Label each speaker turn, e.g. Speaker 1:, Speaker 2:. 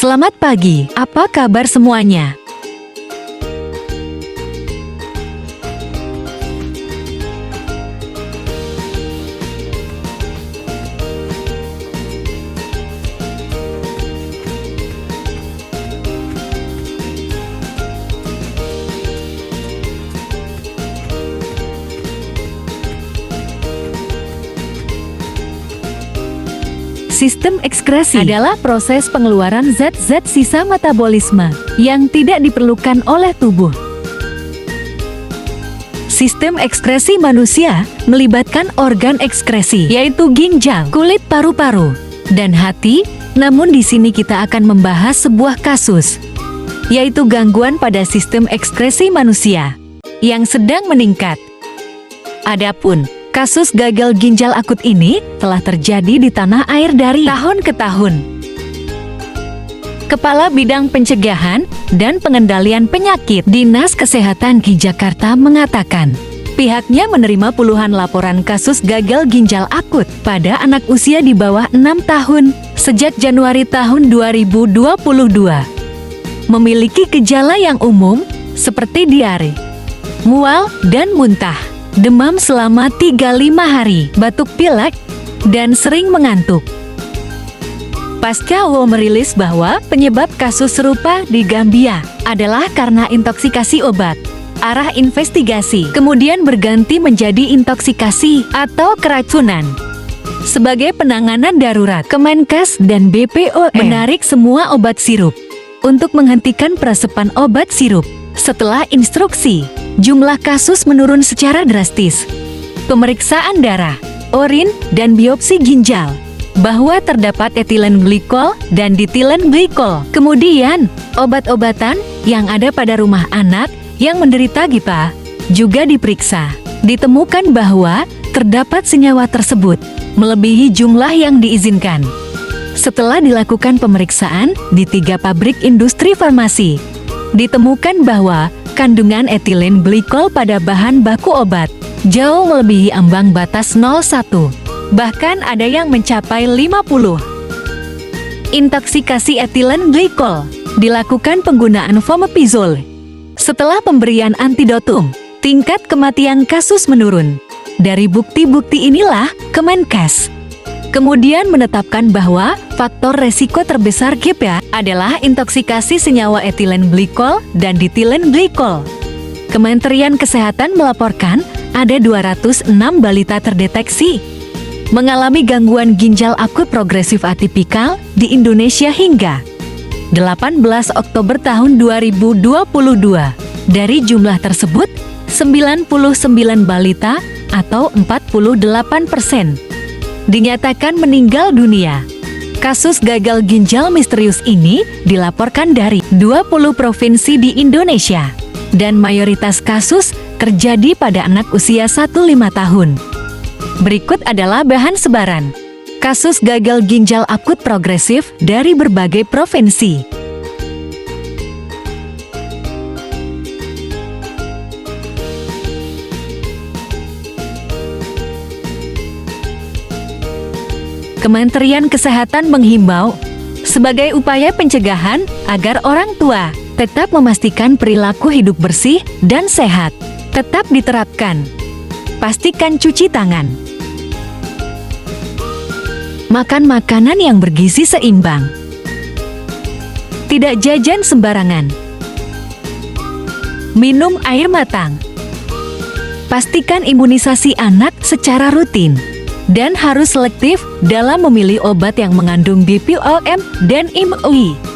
Speaker 1: Selamat pagi, apa kabar semuanya? Sistem ekskresi adalah proses pengeluaran zat-zat sisa metabolisme yang tidak diperlukan oleh tubuh. Sistem ekskresi manusia melibatkan organ ekskresi, yaitu ginjal, kulit paru-paru, dan hati. Namun di sini kita akan membahas sebuah kasus, yaitu gangguan pada sistem ekskresi manusia yang sedang meningkat. Adapun kasus gagal ginjal akut ini telah terjadi di tanah air dari tahun ke tahun. Kepala Bidang Pencegahan dan Pengendalian Penyakit Dinas Kesehatan di Jakarta mengatakan, pihaknya menerima puluhan laporan kasus gagal ginjal akut pada anak usia di bawah 6 tahun sejak Januari tahun 2022. Memiliki gejala yang umum seperti diare, mual dan muntah, demam selama 3-5 hari, batuk pilek, dan sering mengantuk. Pasca WHO merilis bahwa penyebab kasus serupa di Gambia adalah karena intoksikasi obat. Arah investigasi kemudian berganti menjadi intoksikasi atau keracunan. Sebagai penanganan darurat, Kemenkes dan BPOM menarik semua obat sirup untuk menghentikan peresepan obat sirup. Setelah instruksi, jumlah kasus menurun secara drastis. Pemeriksaan darah, urin, dan biopsi ginjal bahwa terdapat etilen glikol dan ditilen glikol. Kemudian, obat-obatan yang ada pada rumah anak yang menderita GIPA juga diperiksa. Ditemukan bahwa terdapat senyawa tersebut melebihi jumlah yang diizinkan. Setelah dilakukan pemeriksaan di 3 pabrik industri farmasi, ditemukan bahwa kandungan etilen glikol pada bahan baku obat jauh melebihi ambang batas 0,1. Bahkan ada yang mencapai 50. Intoksikasi etilen glikol dilakukan penggunaan fomepizole. Setelah pemberian antidotum, tingkat kematian kasus menurun. Dari bukti-bukti inilah Kemenkes kemudian menetapkan bahwa faktor resiko terbesar GIPA adalah intoksikasi senyawa etilen glikol dan ditilen glikol. Kementerian Kesehatan melaporkan ada 206 balita terdeteksi mengalami gangguan ginjal akut progresif atipikal di Indonesia hingga 18 Oktober tahun 2022. Dari jumlah tersebut, 99 balita atau 48% dinyatakan meninggal dunia. Kasus gagal ginjal misterius ini dilaporkan dari 20 provinsi di Indonesia, dan mayoritas kasus terjadi pada anak usia 1-5 tahun. Berikut adalah bahan sebaran kasus gagal ginjal akut progresif dari berbagai provinsi. Kementerian Kesehatan menghimbau sebagai upaya pencegahan agar orang tua tetap memastikan perilaku hidup bersih dan sehat tetap diterapkan. Pastikan cuci tangan. Makan makanan yang bergizi seimbang. Tidak jajan sembarangan. Minum air matang. Pastikan imunisasi anak secara rutin. Dan harus selektif dalam memilih obat yang mengandung BPOM dan IMUI.